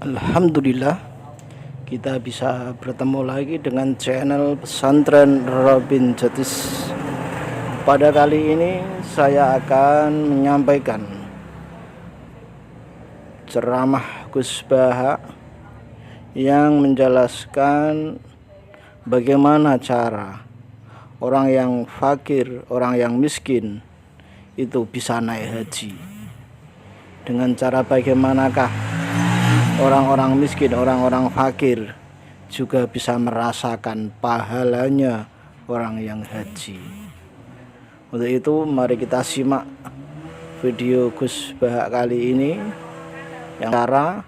Alhamdulillah kita bisa bertemu lagi dengan channel Pesantren Robin Jatis. Pada kali ini saya akan menyampaikan ceramah Gus Baha yang menjelaskan bagaimana cara orang yang fakir, orang yang miskin itu bisa naik haji. Dengan cara bagaimanakah orang-orang miskin, orang-orang fakir juga bisa merasakan pahalanya orang yang haji. Untuk itu mari kita simak video Gus Baha kali ini yang cara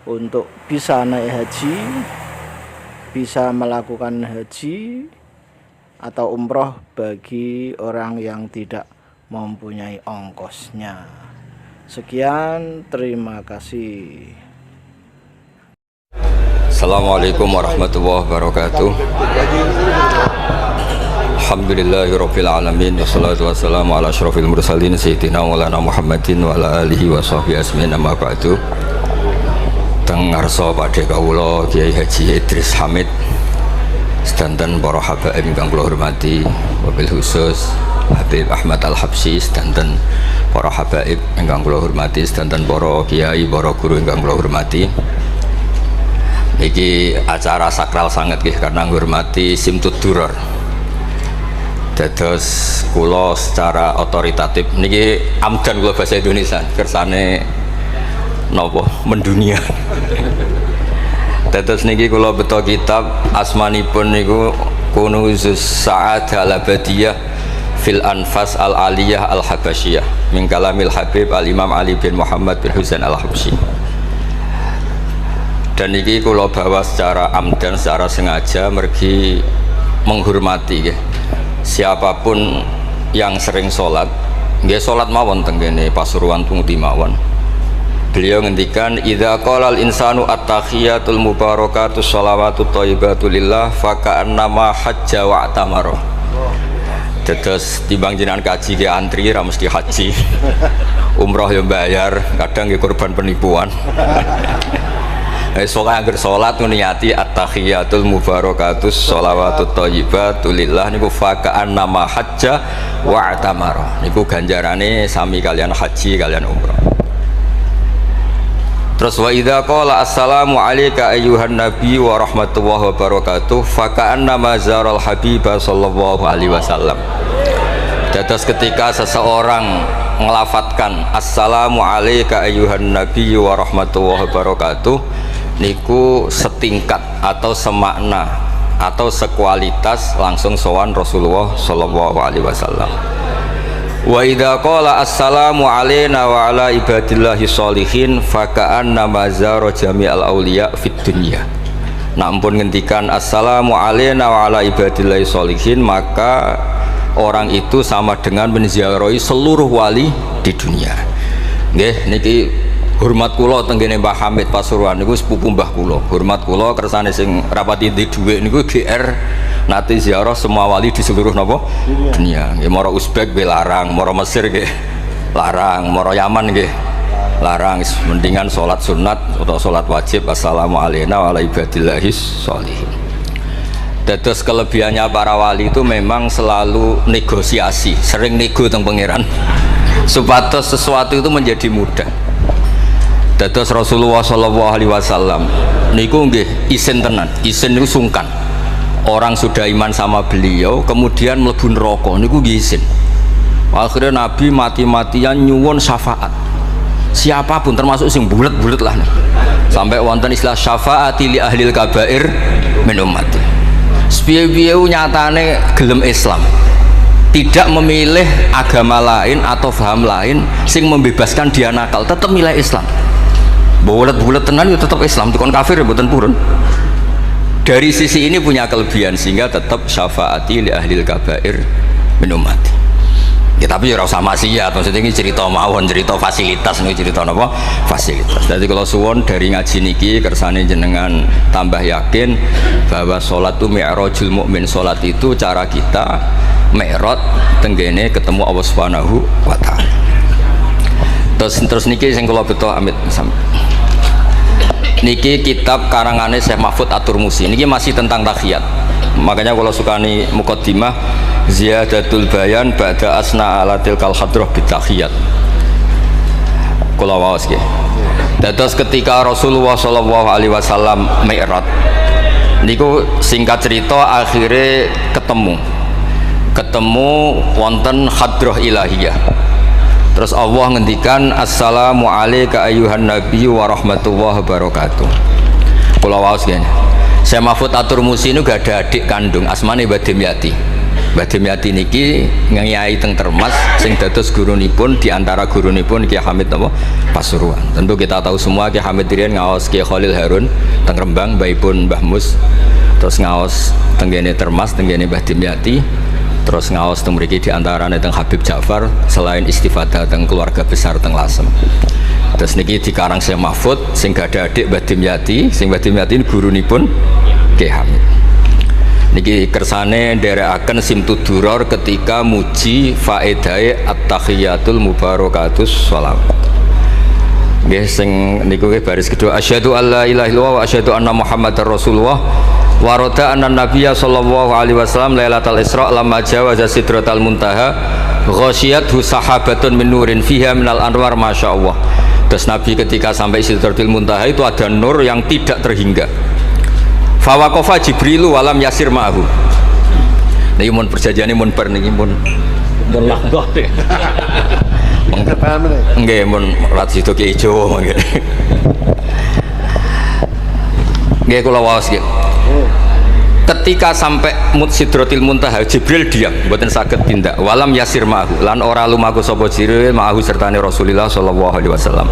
untuk bisa naik haji, bisa melakukan haji atau umroh bagi orang yang tidak mempunyai ongkosnya. Sekian, terima kasih. Assalamualaikum warahmatullahi wabarakatuh. Alhamdulillahirabbil alamin wassalatu wassalamu ala asyrofil mursalin sayyidina maulana Muhammadin wa ala alihi wa sahbihi asmin amma ba'du. Teng ngarsa padhe kawula Kiai Haji Idris Hamid sedanten para habaib ingkang kula hormati, wabil khusus Habib Ahmad Al-Habsyi sedanten para habaib ingkang kula hormati, sedanten para kiai, para guru ingkang kula hormati. Niki acara sakral sanget nggih karena ngurmati Simtud Duror. Dados kula secara otoritatif niki amdan kula bahasa Indonesia kersane napa mendunia. Dados niki kula beto kitab asmanipun niku Kunuzus Sa'adah Al-Abadiyah fil Anfas Al-Aliyah Al-Habasyiyah min kalamil Habib Al-Imam Ali bin Muhammad bin Husain Al-Habsyi. Dan ini kula bawa secara amdan, secara sengaja mergi menghormati siapapun yang sering sholat, sholat mawon tenggene Pasuruan Tumuti mawon. Beliau ngendikan idza qala al-insanu at-tahiyatul mubarakatus shalawatut thayyibatu lillah fa ka'annama hajja wa atamara. Dados timbang jenengan kaji ke antri ra mesti haji. Umroh ya bayar, kadang nggih korban penipuan. Soalnya agar sholat niati at-tahiyatul mubarakatus sholawatut thayyibatu lillah niku fa ka'annama hajja wa atamara. Niku ganjarane sami kalian haji kalian umroh. Terus wa idza qala assalamu alayka ayyuhan nabi wa rahmatullahi wa barakatuh fa ka'annama zaral habiba sallallahu alaihi wasallam. Dados ketika seseorang ngelafatkan assalamu alayka ayyuhan nabi wa rahmatullahi wa barakatuh niku setingkat atau semakna atau sekualitas langsung sowan Rasulullah sallallahu alaihi wasallam. Wa idza qala assalamu alayna wa ala ibadillahi sholihin fa ka'annama zara jami'al auliya fid dunya. Nah ampun ngendikan assalamu alayna wa ala ibadillahi sholihin, maka orang itu sama dengan menziarahi seluruh wali di dunia. Nggih niki hormat kula tenggene Mbah Hamid Pasuruan niku sepupu mbah kula. Hormat kula kersane sing rapati di dhuwit niku GR nate ziarah semua wali di seluruh napa dunia. Nggih mara Uzbek nggih larang, mara Mesir nggih larang, mara Yaman nggih larang. Mendingan salat sunat atau salat wajib assalamu alayna wa ala ibadillahi sholihin. Dados kelebihannya para wali itu memang selalu negosiasi, sering nego teng pangeran supados sesuatu itu menjadi mudah. Dados Rasulullah sallallahu alaihi wasallam niku nggih isin tenan, isin niku sungkan. Orang sudah iman sama beliau kemudian mlebu neraka niku nggih isin. Akhirnya Nabi mati-matian nyuwun syafaat. Siapapun termasuk sing bulet-bulet lah. Sampai wonten istilah syafaati li ahlil kabair min ummati. Sepiye-piye nyatane gelem Islam. Tidak memilih agama lain atau paham lain sing membebaskan dia nakal, tetap milih Islam. Bulet-bulet tenan itu tetap Islam, tukon kafir ya mboten purun. Dari sisi ini punya kelebihan sehingga tetap syafaati li ahlil kabair min ummati. Ya tapi ya ora usah maksiat, maksudnya ini cerita mawon, cerita fasilitas nih, cerita apa? Fasilitas. Jadi kalau suwon dari ngaji niki kersane jenengan tambah yakin bahwa sholat itu mi'rajul mukmin. Sholat itu cara kita mi'raj tenggene ketemu Allah Subhanahu wa taala. Terus niki sing kula beto amit niki kitab karangane Syekh Mahfud At-Turmusi. Niki masih tentang tahiyat. Makanya kalau sukani muqaddimah ziyadatul bayan ba'da asna ala tilkal hadrah bitahiyat. Kula waos nggih. Dados ketika Rasulullah sallallahu alaihi wasallam mi'raj niku singkat cerita akhirnya ketemu wonten hadrah ilahiyah. Terus Allah ngendikan assalamu alayka ayyuhan nabiyyu wa rahmatullahi wabarakatuh. Kula waos nggih. Syekh Mahfud At-Turmusi niku gak ada adik kandung asmane Mbah Dimyati. Mbah Dimyati niki ngiyai teng Termas sing dados gurunipun di antara gurunipun Ki Hamid apa Pasuruan. Tentu kita tahu semua Ki Hamid riyen ngaos Ki Khalil Harun teng Rembang mbaipun Mbah Mus. Terus ngaos teng kene Termas teng kene Mbah Dimyati. Terus ngaos teng mriki di antarane teng Habib Ja'far selain istifadah teng keluarga besar teng Lasem. Terus niki dikarang Syekh Mahfud sing gak ada adik Mbah Dimyati, sing Mbah Dimyati gurunipun Ki Hamid. Niki kersane nderekaken Simtud Duror ketika muji faedahe at-tahiyatul mubarakatus shalawat. Nggih sing niku baris kedua asyhadu alla ilaha illallah wa asyhadu anna muhammadar rasulullah wa rada anna nabiyya sallallahu alaihi wasallam lailatul isra lamma jawaza sidratal muntaha ghasyiyathu sahabatun min nurin fiha minal anwar masyaallah. Terus Nabi ketika sampai sidratul muntaha itu ada nur yang tidak terhingga. Fawaqafa Jibrilu walam yasir ma'ahu. Niki mun perjanjiane mun bar niki mun lahdoh teh. Nggih mun rat situ Ki Jawa mangke. Nggih kula waos nggih. Ketika sampai Sidratil Muntaha Jibril diam mboten saged tindak walam yasir ma'ahu lan ora lumaku sapa Jibril ma'ahu sertane Rasulullah sallallahu alaihi wasallam.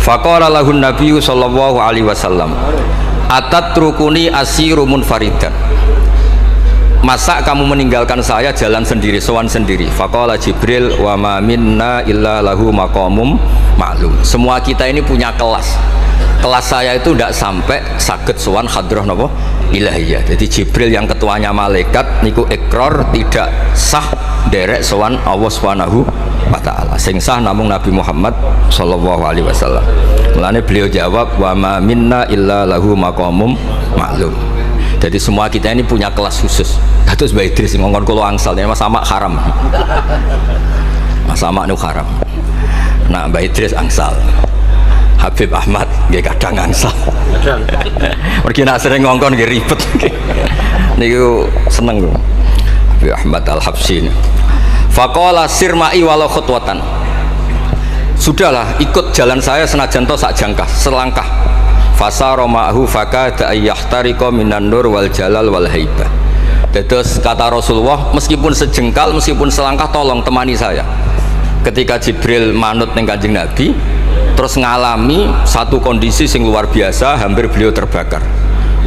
Faqala lahu Nabi sallallahu alaihi wasallam atat rukuni asiru munfaridan, masa kamu meninggalkan saya jalan sendiri, sowan sendiri. Faqala Jibril wa ma minna illa lahu maqamum ma'lum. Semua kita ini punya kelas saya itu tidak sampai saged sowan hadrah napa ilahiyah. Jadi Jibril yang ketuanya malaikat niku ikrar tidak sah derek sowan Allah Subhanahu wa ta'ala. Sing sah namung Nabi Muhammad sallallahu alaihi wasallam. Mulane beliau jawab wa ma minna illa lahu maqamum ma'lum. Jadi semua kita ini punya kelas khusus. Terus Mbak Idris ngongkon kula angsal Mas Sama haram. Mas Sama nu haram. Nah Mbak Idris angsal. Habib Ahmad nggih kadang angsal. Mergi nak sering ngongkon nggih ribet. Niku seneng lho. Habib Ahmad Al-Habsyi. Faqala sirma'i walau khutwatan. Sudahlah ikut jalan saya senajan to sak jangkah selangkah. Fasara ma'hu fakada ayyahtariqa minan nur wal jalal wal haibah. Terus kata Rasulullah meskipun sejengkal meskipun selangkah tolong temani saya. Ketika Jibril manut ning Kanjeng Nabi terus ngalami satu kondisi sing luar biasa, hampir beliau terbakar.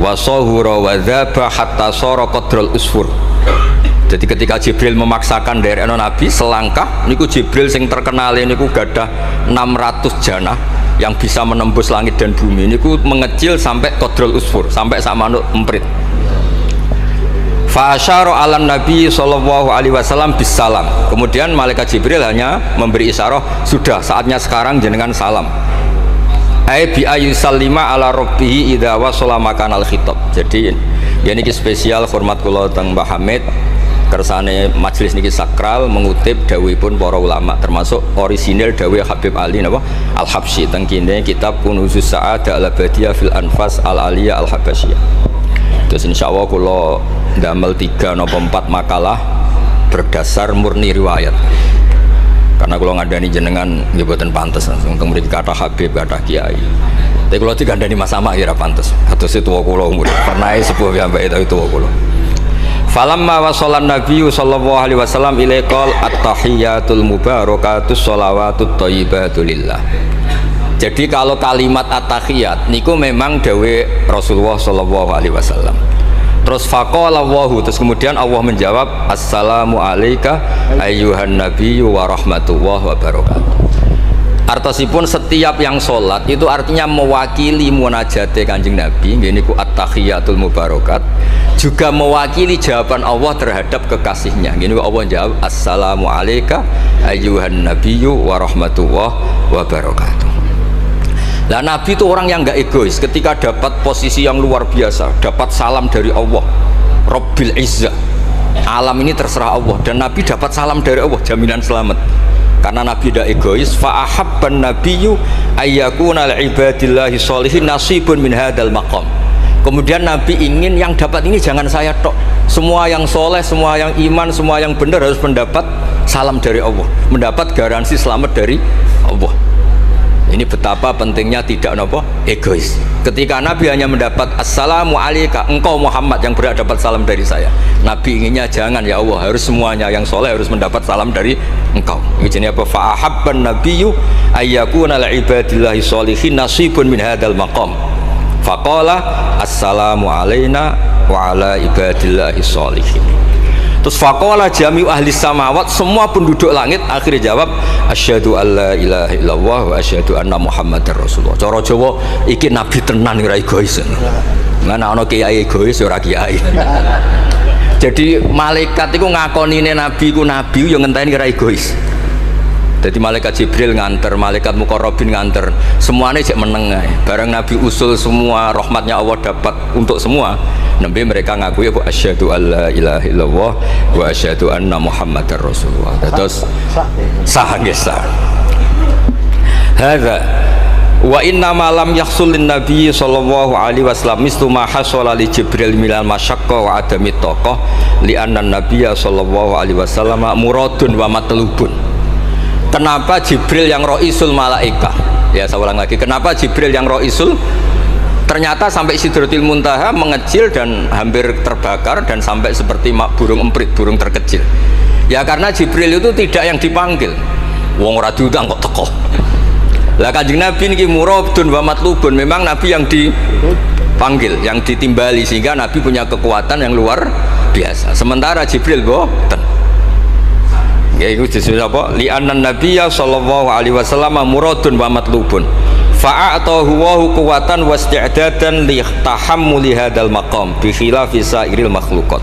Wasahura wa dzaba hatta sara qadrul usfur. Jadi ketika Jibril memaksakan dari Nabi selangkah niku Jibril sing terkenal niku gadah 600 janah yang bisa menembus langit dan bumi niku mengecil sampai qadrul usfur, sampai sama emprit. Fa asyara 'alan Nabi sallallahu alaihi wasallam bisalam. Kemudian malaikat Jibril hanya memberi isyarat, sudah saatnya sekarang jenengan salam. Ai bi ayusallima ala rabbih idza wasala makanal khitab. Jadi ya niki spesial hormat kula teng Mbah Hamid kersane majelis niki sakral mengutip dawuhipun para ulama termasuk orisinil dawuh Habib Ali napa Al-Habsyi teng kene kitab Kunuzus Sa'adah Al-Abadiyah fil Anfas Al-Aliyah Al-Habasyiyah. Terus insyaallah kula ndamel 3 napa 4 makalah berdasar murni riwayat. Karena kalau ngadani jenengan nggih boten pantes langsung mriki kathah Habib kathah kiai. Tapi kalau digandani Mas Sama kira pantes. Kados tuwa kula umur. Pernah sepuh piyambake tapi tuwa kula. Falamma wasallan Nabi sallallahu alaihi wasallam ilaikal at-tahiyatul mubarakatus sholawatut thayyibatu lillah. Jadi kalau kalimat at-tahiyat niku memang dawe Rasulullah sallallahu alaihi wasallam. Terus faqala Allahu, terus kemudian Allah menjawab assalamu alayka ayyuhan nabiyyu wa rahmatullahi wa barakatuh. Artosipun setiap yang sholat itu artinya mewakili munajate Kanjeng Nabi, niku at-tahiyatul mubarakat, juga mewakili jawaban Allah terhadap kekasihnya. Gini Allah jawab assalamu alayka ayyuhan nabiyyu wa rahmatullahi wa barakatuh. Lah Nabi itu orang yang nggak egois. Ketika dapat posisi yang luar biasa, dapat salam dari Allah, Rabbil Izzah, alam ini terserah Allah, dan Nabi dapat salam dari Allah, jaminan selamat. Karena Nabi tidak egois. Fa ahabban nabiyyu ayyakuna li ibadillahi sholihin nasibun min hadzal maqam. Kemudian Nabi ingin yang dapat ini jangan saya tok. Semua yang soleh, semua yang iman, semua yang benar harus mendapat salam dari Allah, mendapat garansi selamat dari Allah. Ini betapa pentingnya tidak egois. Ketika Nabi hanya mendapat assalamu alayka, engkau Muhammad yang berhak dapat salam dari saya. Nabi inginnya jangan, ya Allah, harus semuanya yang soleh harus mendapat salam dari engkau. Ini apa? Fa ahabban nabiyyu ayyakuna li ibadillahi sholihin nasibun min hadzal maqam. Faqala assalamu alayna wa ala ibadillahi sholihin. Terus faqala jami'u ahli samawat, semua penduduk langit akhirnya jawab asyhadu alla ilaha illallah wa asyhadu anna muhammadar rasulullah. Cara Jawa iki nabi tenan ora egois. Mana ana kiai egois ora kiai. Jadi malaikat iku ngakonine nabi ku nabi yo ngenteni ora egois. Jadi malaikat Jibril nganter, malaikat Muqarrabin nganter, semuanya cek meneng ae. Bareng Nabi usul semua rahmatnya Allah dapat untuk semua. Nabi mereka ngakui bahwa asyhadu alla ilaha illallah wa asyhadu anna muhammadar rasulullah. Terus sah nggih sah. Hadza wa inna ma lam yahsul lin nabi sallallahu alaihi wasallam mislu ma hasala li Jibril minal masyaqqa wa adami taqah li anna nabiyya sallallahu alaihi wasallam muradun wa matlubun. Kenapa Jibril yang roisul malaika? Ya saya ulang lagi, kenapa Jibril yang roisul? Ternyata sampai Sidratil Muntaha mengecil dan hampir terbakar dan sampai seperti burung emprit, burung terkecil. Ya karena Jibril itu tidak yang dipanggil. Wong ora diundang kok teko. Lah Kanjeng Nabi niki muradun wa matlubun, memang Nabi yang dipanggil, yang ditimbali, sehingga Nabi punya kekuatan yang luar biasa. Sementara Jibril boten. Ya itu disebut apa? Li'annan nabiyya sallallahu alaihi wasallam muradun wa matlubun. Fa'atahu wa quwwatan wasti'dadan li tahammuli hadzal maqam bi khilafi sairil makhluqat.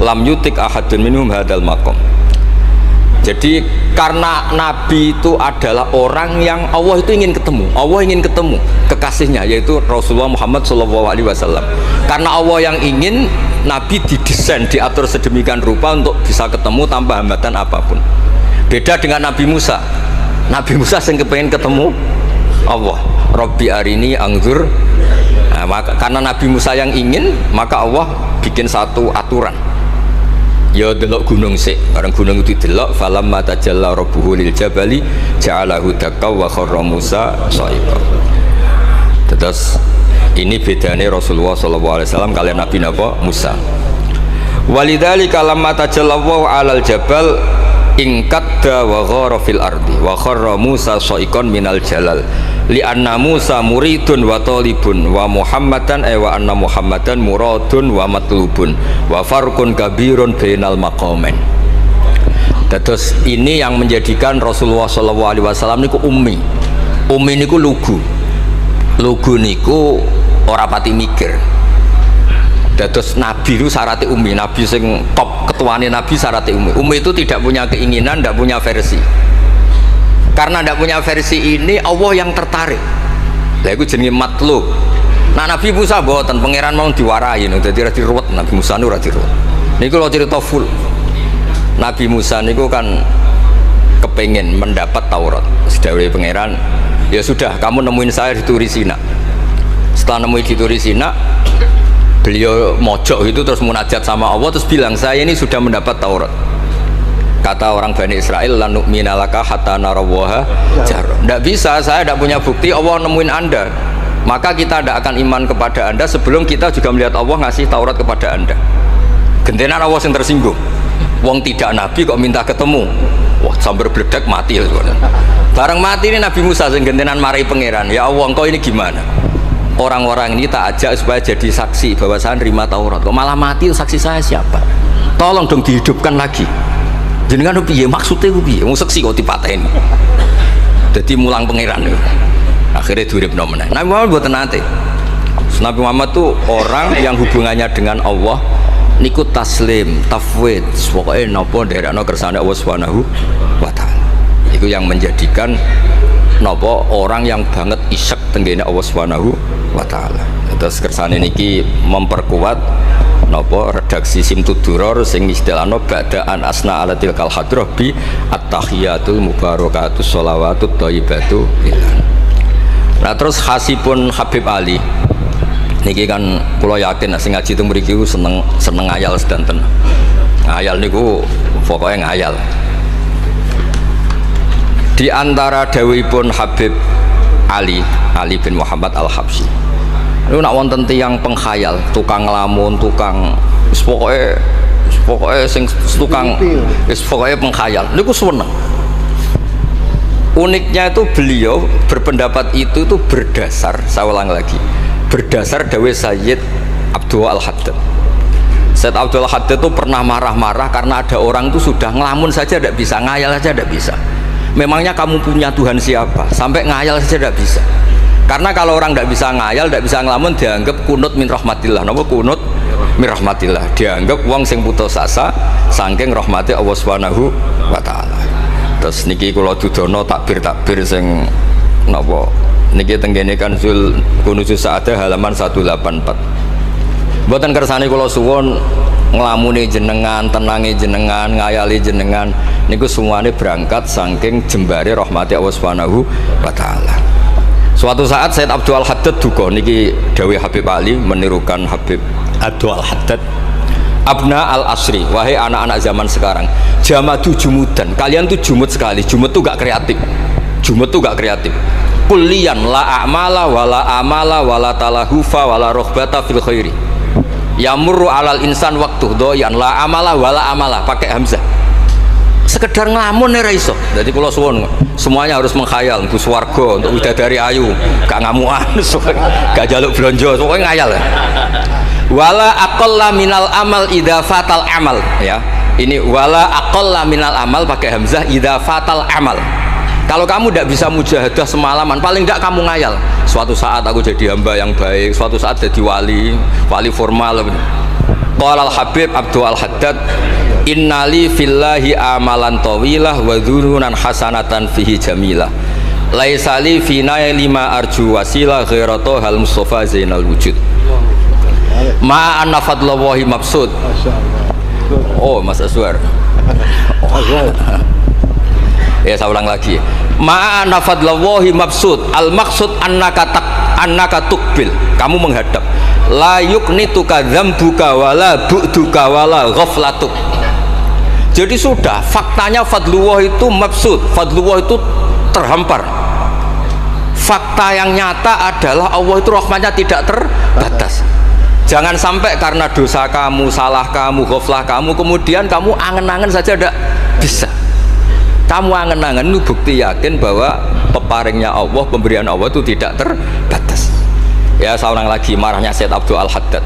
Lam yutik ahadun minhum hadzal maqam. Jadi karena Nabi itu adalah orang yang Allah itu ingin ketemu. Allah ingin ketemu kekasihnya, yaitu Rasulullah Muhammad sallallahu alaihi wasallam. Karena Allah yang ingin, Nabi didesain, diatur sedemikian rupa untuk bisa ketemu tanpa hambatan apapun. Beda dengan Nabi Musa. Nabi Musa yang kepengen ketemu Allah. Rabbi arini angzur. Nah, karena Nabi Musa yang ingin, maka Allah bikin satu aturan. Ya delok gunung sik, bareng gunung itu delok, falamma tajalla rabbuhu lil jabali ja'alahu dakka wa kharra Musa sha'iqa. Terus ini bedanya Rasulullah SAW kalian Nabi Musa. Walidzalika lamma tajallallahu 'alal jabal ingkadda wa ghara fil ardi wa kharra Musa sha'iqan minal jalal li anna Musa muridun wa talibun wa Muhammadan wa anna Muhammadan muradun wa matlubun wa farqun kabirun bainal maqamain. Terus ini yang menjadikan Rasulullah SAW niku ummi. Ummi niku lugu. Lugu niku ora pati mikir. Terus Nabi itu syaratnya ummi. Nabi sing top ketuane Nabi syaratnya ummi. Ummi itu tidak punya keinginan, tidak punya versi. Karena tidak punya versi ini, Allah yang tertarik. Lah iku jenenge matlub. Nah Nabi Musa mboten, pangeran mau diwarai, dadi ora diruwet. Nabi Musa niku ora diruwet. Niku lho cerita full. Nabi Musa niku kan kepengen mendapat Taurat. Sedawuhe pangeran, ya sudah, kamu nemuin saya di Turi Sina. Setelah nemuin di Turi Sina, beliau mojok itu terus munajat sama Allah, terus bilang saya ini sudah mendapat Taurat. Kata orang Bani Israel, la nu'mina laka hatta narawaha jar. Tidak bisa, saya tidak punya bukti Allah nemuin Anda, maka kita tidak akan iman kepada Anda sebelum kita juga melihat Allah ngasih Taurat kepada Anda. Gentenan Allah yang tersinggung. Wong tidak Nabi kok minta ketemu. Wah, sambar bledek mati. Bareng mati ini Nabi Musa yang gentenan marahi pangeran. Ya Allah, engkau ini gimana? Orang-orang ini tak ajak supaya jadi saksi bahwa saya nerima Taurat, kok malah mati, saksi saya siapa? Tolong dong dihidupkan lagi. Jenengan piye maksudnya piye? Wong seksi kok dipateni. Dadi mulang pangeran niku. Akhirnya diuripno meneh. Nabi Muhammad mboten nate. Nabi Muhammad tuh orang yang hubungannya dengan Allah niku taslim, tafwid, pokoke napa nderekno kersane Allah Subhanahu wa taala. Itu yang menjadikan napa orang yang banget isek tenggene Allah Subhanahu wa taala. Terus kersane niki memperkuat napa redaksi Simtud-Duror sing istilahno ba'da an asna ala tilkal hadrah bi at-tahiyatul mubarakatus sholawatut thayyibatu lillah. Nah terus khasipun Habib Ali niki kan kula yakin sing ngaji teng mriki seneng ngayal sedanten. Ngayal niku pokoke ngayal. Di antara dawuhipun Habib Ali bin Muhammad Al-Habsyi. Niku nak wonten tiyang pengkhayal, tukang nglamun, tukang wis pokoke sing tukang wis pokoke pengkhayal. Niku seneng. Uniknya itu beliau berpendapat itu berdasar, saya ulang lagi, berdasar dawuh Sayyid Abdul Al-Haddad. Sayyid Abdul Al-Haddad itu pernah marah-marah karena ada orang itu sudah ngelamun saja tidak bisa, ngayal saja tidak bisa. Memangnya kamu punya Tuhan siapa? Sampai ngayal saja tidak bisa. Karena kalau orang tidak bisa ngayal, tidak bisa ngelamun, dianggap kunut min rahmatillah. Napa kunut min rahmatillah? Dianggap wong sing putus asa saking rahmati Allah Subhanahu wa taala. Terus niki kula dudono takbir sing napa niki tenggene Kanzul Kunuzus Sa'adah halaman 184. Mboten kersane kula suwun nglamune jenengan, tenange jenengan, ngayali jenengan niku semuanya berangkat saking jembare rahmati Allah Subhanahu wa taala. Suatu saat Sayyid Abdul Al-Haddad duka niki dawuh Habib Ali menirukan Habib Abdul Al-Haddad. Abna al-asri, wahai anak-anak zaman sekarang, jamadu jumudan, kalian tuh jumud sekali. Jumud tuh gak kreatif. Jumud tuh gak kreatif. Kullian la a'mala wala amala wala talahufa wala rohbata fil khairi. Yamurru alal insan waktu doyan la amala wala amala, pakai hamzah. Sekedar ngelamun nih raiso. Jadi kalau suwon semuanya harus menghayal untuk swarga, untuk widadari ayu, gak ngamuan, gak jaluk blonjo, pokoknya ngayal ya. Wala aqalla minal amal idza fatal amal, ya. Ini wala aqalla minal amal pakai hamzah idza fatal amal. Kalau kamu tidak bisa mujahadah semalaman, paling tidak kamu ngayal. Suatu saat aku jadi hamba yang baik, suatu saat jadi wali formal. Qala al-Habib Abdul Al-Haddad, innali fillahi amalan tawilah wa dhununan hasanatan fihi jamilah. Laisali fina lima arju wasilah ghairatu hal mustafa zainal wujud. Ma anna fadlallahi mabsud. Oh, Mas Aswar. Ya, saya ulang lagi. Ma anna fadlallahi mabsud. Al maksud annaka tukbil. Kamu menghadap. La yuknituka dzambuka wala bu'duka wala ghaflatuk. Jadi sudah faktanya fadlullah itu mabsud. Fadlullah itu terhampar. Fakta yang nyata adalah Allah itu rahmatnya tidak terbatas. Jangan sampai karena dosa kamu, salah kamu, ghaflah kamu, kemudian kamu angen-angen saja tidak bisa. Kamu angen-angen itu bukti yakin bahwa peparingnya Allah, pemberian Allah itu tidak terbatas. Ya, saya ulang lagi marahnya Sayyid Abdul Al-Haddad.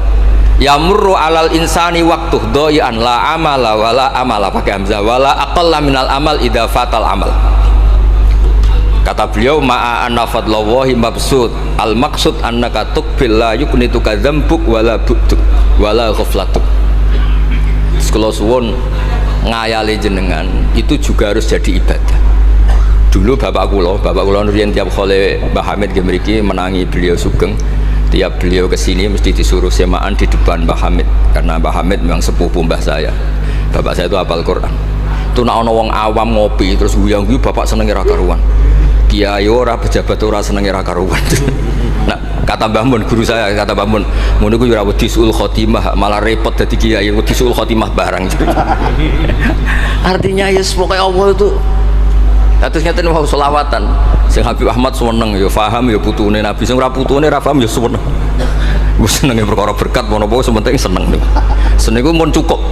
Yamurru alal insani waktu doyan la amala wala amala pakai hamzah wala aqalla minal amal idza fatal amal. Kata beliau ma'a anna fadlallahi mabsud al maksud annaka tuqbil la yuknituka dzambuk wala bu'duk wala ghaflatuk. Sekolah suwun ngayali jenengan itu juga harus jadi ibadah. Dulu bapak kula riyen tiap kali Mbah Hamid nggih mriki menangi beliau sugeng, tiap beliau kesini mesti disuruh semaan di depan Mbah Hamid karena Mbah Hamid memang sepupu mbah saya. Bapak saya itu hafal Quran. Itu nak ana wong awam ngopi terus guyang-guyu bapak seneng ra karuan. Kiai ora pejabat ora senenge ra karuan. Nah, kata Mbah Mun guru saya, kata Mbah Mun, ngono iku ora wedi suul khotimah, malah repot dadi kiai wedi suul khotimah barang. Artinya ya pokoke Allah itu terus ngeten mau selawatan. Sing Habib Ahmad seneng ya paham ya putune Nabi, sing ora putune ra paham ya seneng. Wis senenge perkara berkat menapa sementing seneng niku. Seneng iku mun cukup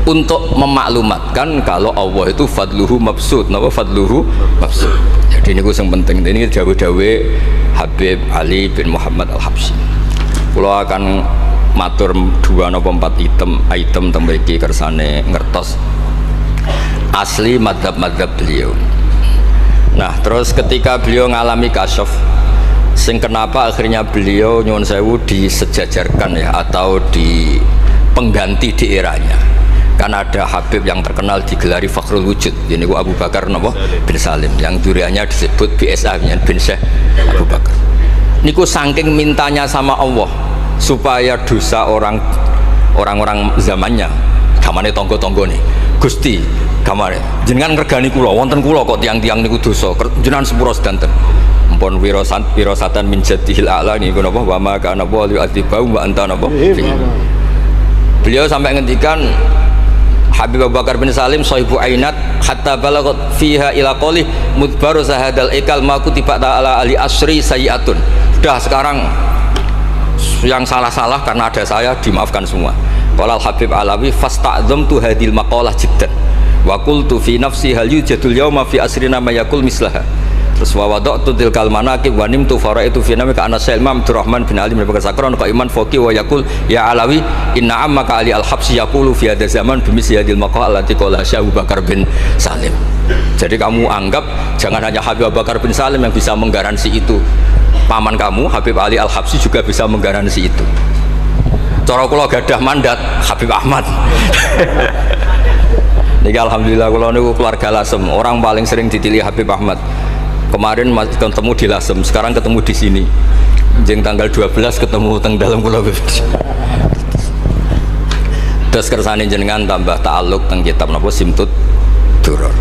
untuk memaklumatkan kalau Allah itu fadluhu mabsud. Napa fadluhu mabsud? Jadi ini yang penting. Ini dawe-dawe Habib Ali bin Muhammad Al-Habsyi. Kalau akan matur 2 atau 4 item tembriki kersane ngertos asli madhab-madhab beliau. Nah terus ketika beliau ngalami kasyaf, sing kenapa akhirnya beliau nyuwun sewu disejajarkan ya atau di pengganti di eranya. Kan ada Habib yang terkenal digelari Fakhrul Wujud, ini Abu Bakar bin Salim, yang duriannya disebut BSA bin Syekh Abu Bakar. Niku saking mintanya sama Allah supaya dosa orang-orang zamannya, gamane tonggo-tonggo nih, Gusti, gamane jenengan ngregani kula, wonten kula kok tiang-tiang niku dosa, jenengan sepuro sedanten. Ampun wirosatan min jadihil a'la niku napa wa ma kana wa yu'adzibahum wa anta napa. Beliau sampai ngendikan Habib Abu Bakar bin Salim sahibu ainat hatta balagot fiha ila qoli mudbaru sahadal ikal ma kutiba ta'ala ali asri sayiatun. Sudah sekarang yang salah-salah karena ada saya dimaafkan semua. Qala Habib Alawi fasta'dzamtu hadil maqalah jiddan wa qultu fi nafsi hal yujadul yawma fi asrina ma yaqul mislaha. Terus wa wada'tu tilkal manaqib wa nimtu faraitu fi namika ana Sayyid Abdurrahman bin Ali bin Bakar Sakron qaiman faqih wa yaqul ya Alawi inna ammaka Ali al-Habsyi yaqulu fi hadha zaman bimisli hadil maqal allati qala Abu Bakar bin Salim. Jadi kamu anggap jangan hanya Habib Abu Bakar bin Salim yang bisa menggaransi itu, paman kamu Habib Ali al-Habsyi juga bisa menggaransi itu. Cara kula gadah mandat Habib Ahmad. Niki alhamdulillah kula niku keluarga Lasem, orang paling sering ditilih Habib Ahmad. Kemarin masih ketemu di Lasem, sekarang ketemu di sini. Jeng tanggal 12 ketemu teng dalam kula. Terus kersane jenengan tambah ta'alluq teng kitab napa Simtud Duror.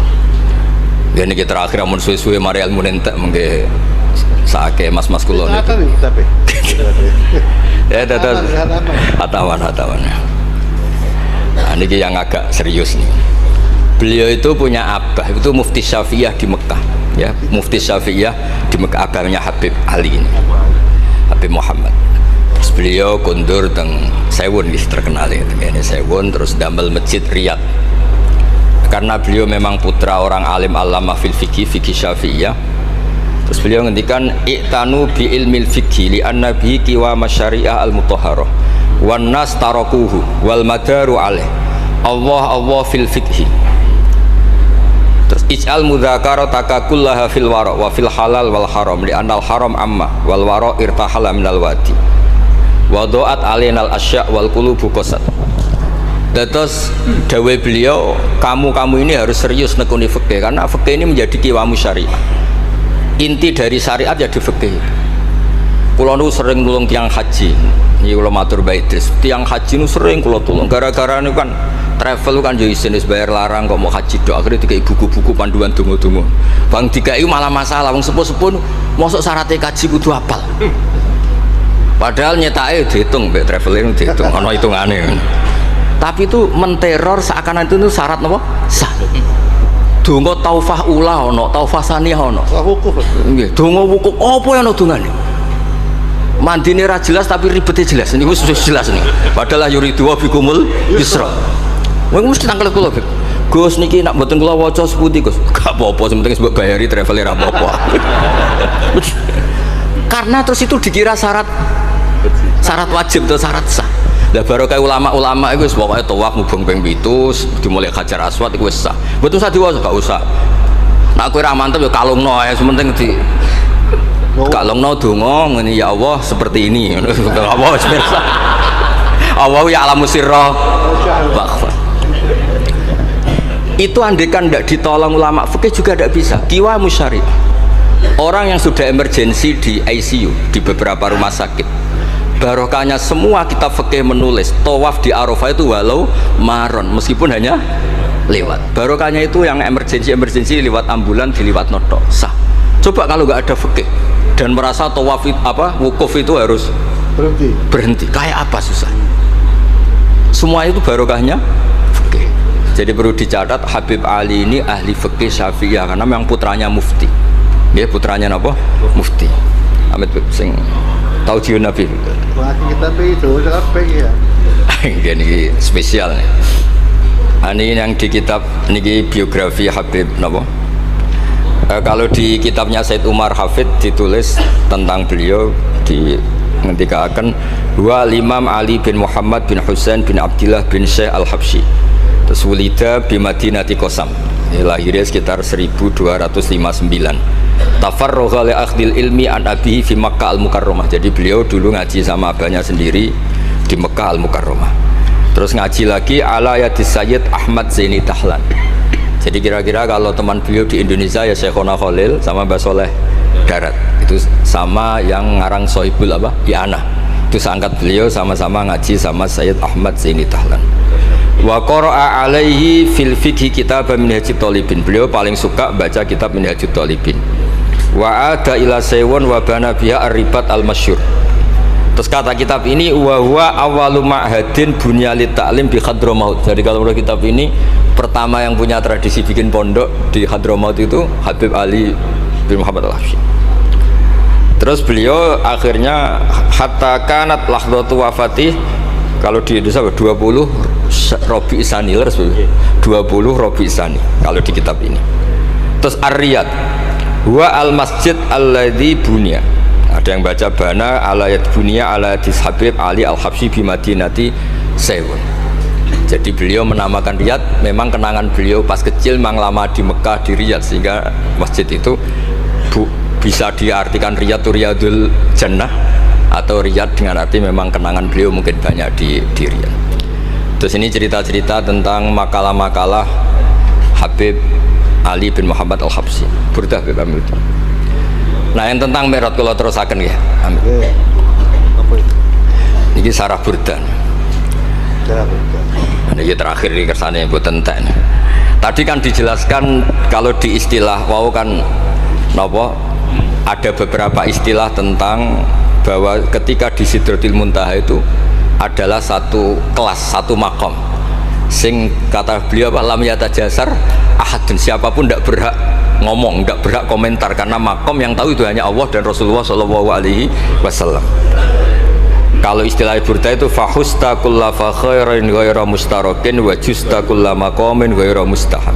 Ya niki terakhir amun suwe-suwe mari ilmu entek mengke saake mas-mas kula niku. Ya dados hatawan. Nah, niki yang agak serius nih. Beliau itu punya abah, itu Mufti Syafi'iyah di Mekah, ya, Mufti Syafi'iyah di Mekah, abahnya Habib Ali ini, Habib Muhammad. Terus beliau kundur teng Sewun, terkenal ya, ini Sewun, terus damel masjid Riyadh. Karena beliau memang putra orang alim alama fil fikih Syafi'iyah. Terus beliau ngendikan i'tanu bi ilmil fikhi li anna bihi qiwa masyari'ah al mutahharah wan nas tarakuhu wal madaru alaih Allah fil fikhi. Terus ij'al mudzakarata kullaha fil wara wa fil halal wal haram li anal haram amma wal wara irtahala minal wadi wa do'at alainal asya' wal qulubu qasad. Terus dawai beliau, kamu ini harus serius nekuni fikih karena fikih ini menjadi kiwamu syariah. Inti dari syariat ya di fikih. Kula nu sering nulung tiang haji. Iki kula matur bae Idris. Tiang haji nu sering kula tulung gara-gara niku kan travel kan yo isin wis bayar larang kok mau haji dok. Akhire dikai buku-buku panduan donga-donga. Bang dikai malah masalah wong sepuh-sepuh mosok syaratnya kaji kudu apal. Padahal nyetake dihitung mbek traveling dihitung ana hitungane. Tapi itu menteror seakan itu syarat napa? Sah. Donga taufah ula ana, taufah saniyah ana. Wukuf. Nggih, donga wukuf apa yang ana dongane? Mandine ra jelas tapi ribete jelas. Niku wis jelas nih. Padahal yuridu bikumul yusra. Wong mesti tangkel kula, Gus niki nak mboten kula waca sepundi, Gus. Gak apa-apa, sementing mbok bayari travel ra apa-apa. Karena terus itu dikira syarat wajib atau syarat sah. Lah baru kayak ulama-ulama itu pokoknya tawaf mubeng ping 7 dimulai Hajar Aswad itu wis sah. Mboten usah diwaca, gak usah. Nak kowe ra mantep ya kalungno ae, sementing di kalungno donga ngene ya Allah seperti ini. Apa wis pirsa. Allah ya alamu sirra wa akhfa. Itu andekan tidak ditolong ulama fikih juga tidak bisa. Kiwa musyari. Orang yang sudah emergensi di ICU di beberapa rumah sakit, barokahnya semua kitab fikih menulis tawaf di Arafah itu walau maron meskipun hanya lewat. Barokahnya itu yang emergensi lewat ambulan diliwat noto sah. Coba kalau nggak ada fikih dan merasa tawaf wukuf itu harus berhenti kayak apa susahnya. Semua itu barokahnya fikih. Jadi perlu dicatat Habib Ali ini ahli fikih Syafi'iyah karena memang putranya mufti. Dia putranya apa? Mufti. Amit sing tahu jiun Nabi. Kita itu ya. Ini spesial nih. Ini yang di kitab ini biografi Habib napa? Kalau di kitabnya Said Umar Hafid ditulis tentang beliau di ngendikaken wa Imam Ali bin Muhammad bin Husain bin Abdillah bin Syekh Al-Habsyi. Terus wulida bi Madinati Qasam. Lahirnya sekitar 1259. Tafarragha li akhdil ilmi an abihi fi Makkah al-Mukarramah. Jadi beliau dulu ngaji sama abahnya sendiri di Mekah al-Mukarramah. Terus ngaji lagi ala yadis Sayyid Ahmad Zaini Dahlan. Jadi kira-kira kalau teman beliau di Indonesia ya Syekhona Khalil sama Mbah Soleh Darat. Itu sama yang ngarang Sohibul I'anah. Itu seangkat beliau, sama-sama ngaji sama Sayyid Ahmad Zaini Dahlan. Wa qara'a alaihi fil fiqhi kitab Minhajut Thalibin. Beliau paling suka baca kitab Minhajut Thalibin. Wa ada ila saywun wa bana biha ar-ribat al-masyhur. Terus kata kitab ini wa huwa awwalu ma'hadin bunyalit ta'lim bi Hadramaut. Jadi kalau menurut kitab ini pertama yang punya tradisi bikin pondok di Hadramaut itu Habib Ali bin Muhammad Al-Habsyi. Terus beliau akhirnya hatta kanat lahdatu wafatih, kalau di Indonesia 20 Robi Isani, 20 Robi Isani kalau di kitab ini. Terus Ar-Riyad huwa al-masjid alladzi bunya. Ada yang baca bana alayat bunya ala Habib Ali Al-Habsyi bi Madinati Sewun. Jadi beliau menamakan Riyadh, memang kenangan beliau pas kecil memang lama di Mekah di Riyadh, sehingga masjid itu bisa diartikan Riyadh itu Riyadul Jannah, atau Riyadh dengan arti memang kenangan beliau mungkin banyak di Riyadh. Terus ini cerita-cerita tentang makalah-makalah Habib Ali bin Muhammad Al-Habsyi. Burdah Habib Amil. Nah yang tentang Mi'raj kalau terusaken ya. Amin. Apa itu? Ini sarah burdan. Cara berita. Ini terakhir di kersane mboten entek. Tadi kan dijelaskan kalau di istilah wau kan napa ada beberapa istilah tentang bahwa ketika di Sidratil Muntaha itu adalah satu kelas, satu makom. Sing kata beliau lam yatajasar ahadun, siapapun tidak berhak ngomong, tidak berhak komentar, karena makom yang tahu itu hanya Allah dan Rasulullah SAW. Kalau istilah burda itu fahusta kulla fakhairin ghaira mustarakin wa justa kulla maqamin ghaira mustahab.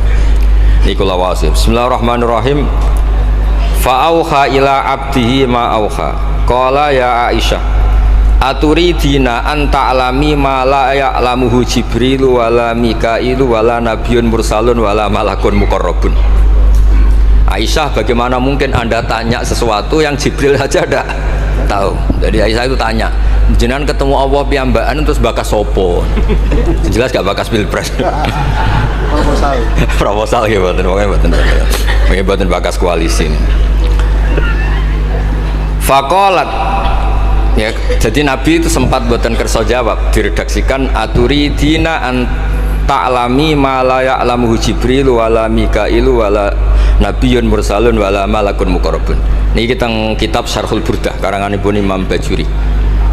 Nikulah wasim. Bismillahirrahmanirrahim. Fa'auha ila abdihi ma auha. Qala ya Aisyah, aturidina an ta'lami ma la ya'lamuhu Jibril wala Mikailu wala nabiyyun mursalun wala malakun muqarrabun. Aisyah, bagaimana mungkin Anda tanya sesuatu yang Jibril saja tidak tahu? Jadi Aisyah itu tanya, jenengan ketemu Allah piyambakan terus bakas sopo? Jelas gak bakas pilpres. Proposal. Proposal ya mboten bakas koalisi. Faqalat, ya, jadi Nabi itu sempat buatan kerso jawab, diredaksikan aturidina an ta'lami ma la ya'lamuhu Jibril wala Mikailu wala nabiyyun mursalun wala malakun muqarrabun. Niki kita kitab Syarhul Burdah karanganipun Imam Bajuri.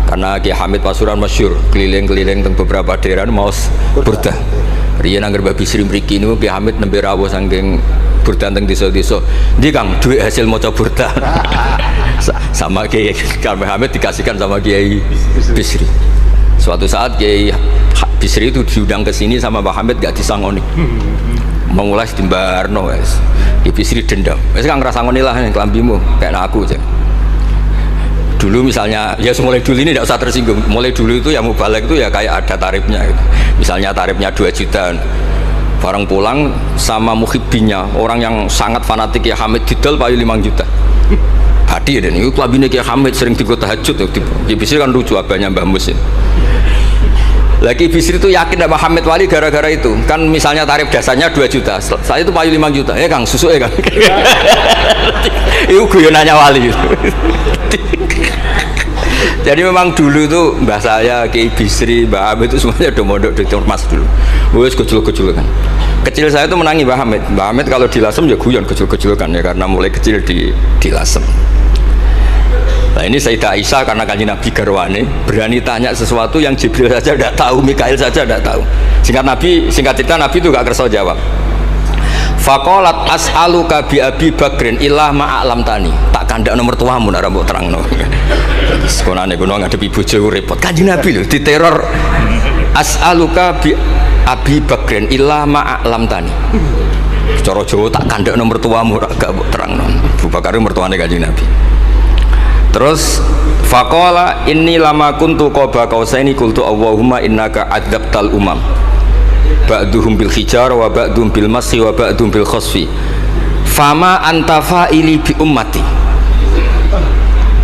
Karena Ki Hamid Pasuruan masyhur keliling-keliling teng beberapa daerah maos burdah. Riyen angger Mbah Bisri mriki niku Ki Hamid nembe rawuh saking burdah teng desa-desa. Ndi Kang duit hasil maca burdah. Sama Kiai Hamid dikasihkan sama Kiai Bisri. Suatu saat Kiai Bisri itu diundang ke sini sama Mbah Hamid gak disangoni. Mengulas di Mbarno wes. Kiai Bisri dendam. Wes Kang ngrasangoni lah kelambimu kayak aku aja. Dulu misalnya ya mulai dulu ini tidak usah tersinggung. Mulai dulu itu ya mubalek itu ya kayak ada tarifnya gitu. Misalnya tarifnya 2 juta. Barang pulang sama muhibbinya, orang yang sangat fanatik ya Hamid didol payu 5 juta. Hadi dan itu kelabine Kiai Hamid sering digo tahajud. Kiai Bisri kan lucu abahnya Mbah Musin. Lagi Bisri itu yakin sama Hamid Wali gara-gara itu. Kan misalnya tarif dasarnya 2 juta. Saya itu payu 5 juta. Ya Kang, susu ya Kang. Itu guyonannya Wali. Jadi memang dulu itu mbah saya, Kiai Bisri, Mbah Hamid itu semuanya udah mondok di Ormas dulu. Wes kecil-kecil kan. Kecil saya itu menangi Mbah Hamid. Mbah Hamid kalau di Lasem ya guyon kecil-kecil kan ya, karena mulai kecil di Lasem. Nah ini Sayyidah Aisyah karena Kanjeng Nabi garwane berani tanya sesuatu yang Jibril saja tidak tahu, Mikail saja tidak tahu. Singkat cerita Nabi itu gak kerso jawab. Faqalat as'aluka bi Abi Bakrin illah ma'alam tani. Tak kandak nomor tuamu nak rambut terangno. Sekolahane kuno ngadepi bojo repot. Kanjeng Nabi lho diteror. As'aluka bi Abi Bakrin illah ma'alam tani. Cara Jawa tak kandak nomor tuamu gak terangno. Abu Bakar mertuane Kanjeng Nabi. Terus faqala inni lama kuntu qaba qausaini qultu Allahumma innaka adzabtal umam ba'duhum bil hijar wa ba'duhum bil masyi wa ba'duhum bil khasfi fama anta fa'ili bi ummati.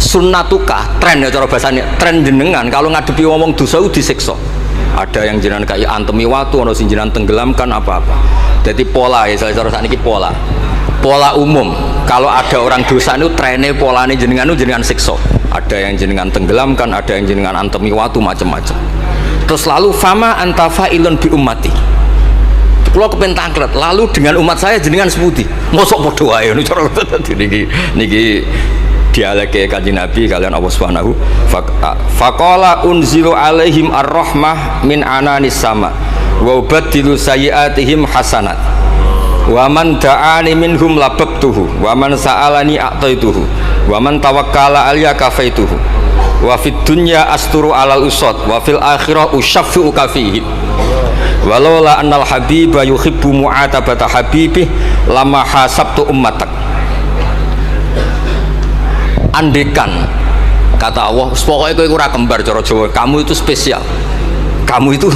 Sunnatuka, tren ya cara bahasanya, tren jenengan kalau ngadepi ngomong dosa disiksa. ada yang jenengan kayak antemi watu, ono sing jenengan tenggelamkan apa-apa. Jadi pola ya, salah satu ini pola umum. Kalau ada orang dosa itu trennya polanya jenengan itu jenengan siksa. Ada yang jenengan tenggelamkan, ada yang jenengan antemi watu, macam-macam. Terus lalu fama antafailun bi ummati. Kalau kepen tangklet, lalu dengan umat saya jenengan sebuti. Mosok padha wae niku cara niki dialeke Kanjeng Nabi kalian Allah Subhanahu faqala unzilu alaihim ar-rahmah min ananis sama wa ubaddilu sayyiatihim hasanat wa man da'ani minhum lababtuhu wa man sa'alani a'taituhu wa man tawakkala alayya kafaituhu wa fid dunya asturu alal usad wa fil akhirah usyaffi'u kafihim walaula annal habiba yuhibbu mu'atabata habibih lama hasabtu ummatak. Andekan kata Allah, pokoknya kowe ora kembar cara Jawa, kamu itu spesial. Kamu itu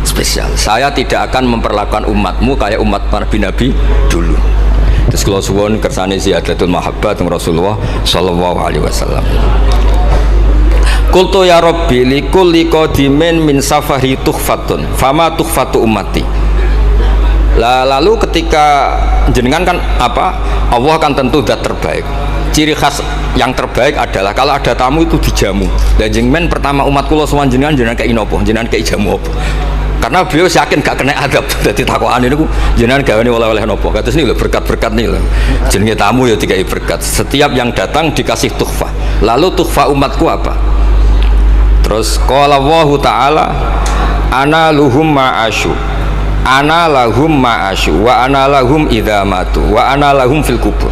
spesial. Saya tidak akan memperlakukan umatmu kayak umat Nabi dulu. Terus kalau suwun kersane ziyadatul mahabbah teng Rasulullah sallallahu alaihi wasallam. Qultu ya Rabbi likulli qadimin min safari tukhfatun fama tukhfatu ummati. Lalu ketika jenengan kan apa? Allah kan tentu zat terbaik. Ciri khas yang terbaik adalah kalau ada tamu itu dijamu. Dan jenengan pertama umat kula sowan jenengan kayak inopo, jenengan kayak jamu apa? Karena beliau yakin gak kena adab. Dadi takokane niku jenengan gawane oleh-oleh nopo. Kados niku lho berkat-berkat niku lho. Jenenge tamu ya dikai berkat. Setiap yang datang dikasih tukhfah. Lalu tukhfah umatku apa? Terus qala Allahu taala ana luhum ma'asyu. Ana lahum ma'asyu wa ana lahum idza matu wa ana lahum fil kubur.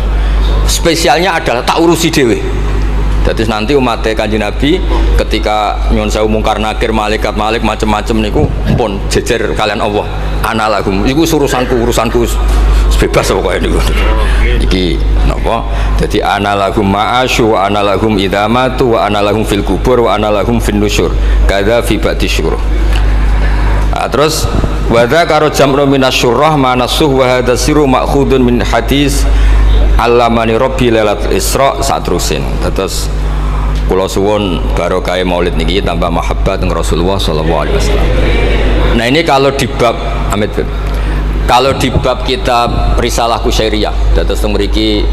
Spesialnya adalah tak urusi dewe. Jadi nanti umat Kanjeng Nabi ketika nyuwun sewu mungkar nakir malaikat macam-macam niku pun jejer kalian Allah. Ana lahum iku urusanku bebas pokoknya niku. Iki napa? Jadi ana lahum ma'asyu wa ana lahum idza matu wa ana lahum fil kubur wa ana lahum fin nusyur. Kadza fi ba'di syuruh. Terus wadza karo jam'u minasyurrah manasuh wa hadza siru ma'khudun min hadis Allamani Rabbi lailatul Isra satrusin. Terus kula suwun barokah maulid niki tambah mahabbah teng Rasulullah sallallahu alaihi wasallam. Nah ini kalau di bab Amit kalau di bab kitab Risalah Kusyairiyah dados teng mriki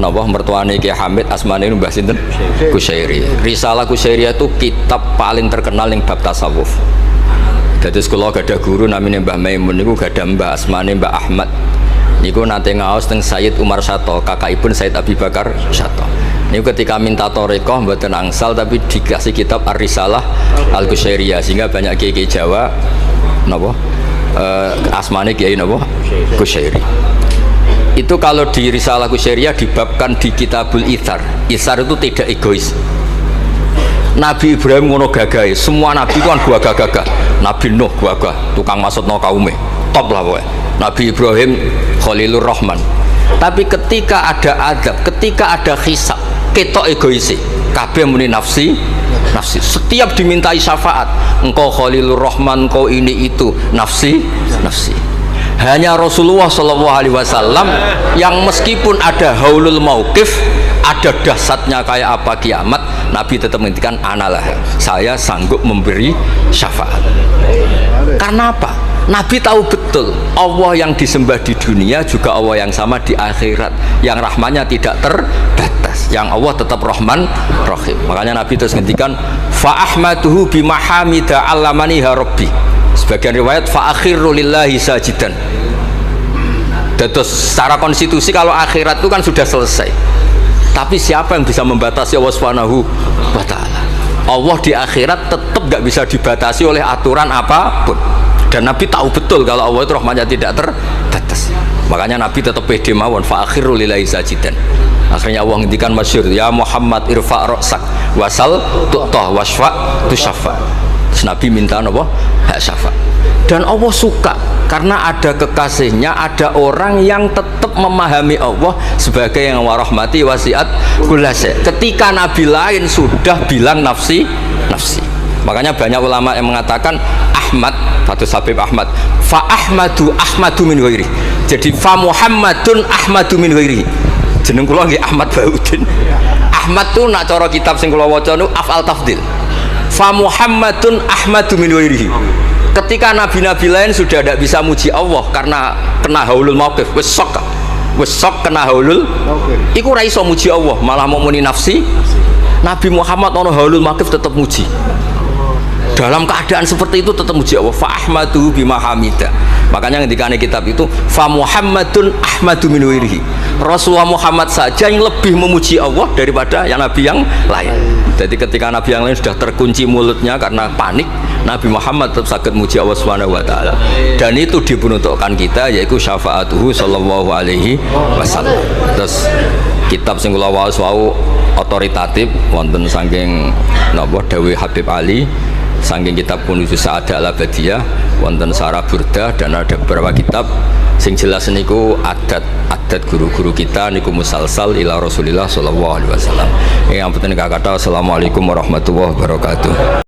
napa mertuane Ki Hamid asmane Mbah sinten Kusyairi. Risalah Kusyairiyah itu kitab paling terkenal ning bab tasawuf. Dados kula gadah guru namine Mbah Maimun niku gadah Mbah asmane Mbah Ahmad. Niku nate ngaos teng Sayyid Umar Sato, kakakipun Sayyid Abi Bakar Sato. Niku ketika minta thariqah mboten angsal tapi dikasih kitab Ar-Risalah Al-Kusyairiyah sehingga banyak kiai Jawa napa asmane kiai napa Kusyairi. Itu kalau di Risalah Kusyairiyah dibabkan di Kitabul Itsar. Itsar itu tidak egois. Nabi Ibrahim ngono gagahe, semua nabi kan gua gagah. Nabi Nuh gua tukang maksudno kaume. Top lah pokoknya. Nabi Ibrahim Khalilur Rahman. Tapi ketika ada adab, ketika ada hisab, ketok egoisi. Kabeh muni nafsi. Setiap dimintai syafaat, engkau Khalilur Rahman, engkau ini itu, nafsi. Hanya Rasulullah Shallallahu Alaihi Wasallam yang meskipun ada haulul mauqif, ada dahsyatnya kayak apa kiamat, Nabi tetap menghentikan analah. Saya sanggup memberi syafaat. Karena apa? Nabi tahu betul Allah yang disembah di dunia juga Allah yang sama di akhirat, yang rahmannya tidak terbatas, yang Allah tetap Rahman Rahim. Makanya Nabi terus ngendikan fa ahmaduhu bi mahamida allamaniha rabbi. Sebagian riwayat fa akhiru lillahi sajidan. Terus secara konstitusi kalau akhirat itu kan sudah selesai. Tapi siapa yang bisa membatasi Allah Subhanahu wa taala? Allah di akhirat tetap gak bisa dibatasi oleh aturan apapun. Dan Nabi tahu betul kalau Allah itu rahmatnya tidak terbatas. Makanya Nabi tetap pede mawon fa akhiru lillahi sajidan. Akhirnya Allah ngendikan masyhur ya Muhammad irfa' ra'sak wasal tu'tah wasfa' tusaffa. Terus Nabi minta apa? Hak syafaat. Dan Allah suka karena ada kekasihnya, ada orang yang tetap memahami Allah sebagai yang warahmati wasiat kullase. Ketika Nabi lain sudah bilang nafsi. Makanya banyak ulama yang mengatakan Ahmad, Fathul Habib Ahmad, fa Ahmadu min ghairi. Jadi fa Muhammadun Ahmadu min ghairi. Jeneng kula nggih Ahmad Baudin. Ahmad tuh nak cara kitab sing kula waca niku afal tafdil. fa Muhammadun ahmadu min wairihi. Ketika nabi-nabi lain sudah tidak bisa muji Allah karena kena haulul mauqif, wis sok kena haulul, iku ra iso muji Allah, malah mau muni nafsi. Nabi Muhammad ono haulul mauqif tetap muji. Dalam keadaan seperti itu tetap muji Allah. Fa ahmadu bima hamida. Makanya ketika kitab itu fa Muhammadun ahmadu min wairihi. Rasulullah Muhammad saja yang lebih memuji Allah daripada yang nabi yang lain. Jadi ketika nabi yang lain sudah terkunci mulutnya karena panik, Nabi Muhammad tetap sakit muji Allah Subhanahu wa taala. Dan itu dibentukkan kita yaitu syafaatuhu sallallahu alaihi wasallam. Terus kitab sing kula waos wau otoritatif wonten saking napa dawuh Habib Ali, saking kitab Kunuzus Sa'adah Al-Abadiyah wonten Sarah Burdah, dan ada beberapa kitab sing jelas niku adat guru-guru kita niku musalsal ila Rasulillah sallallahu alaihi wasallam. Yang penting kata assalamualaikum warahmatullahi wabarakatuh.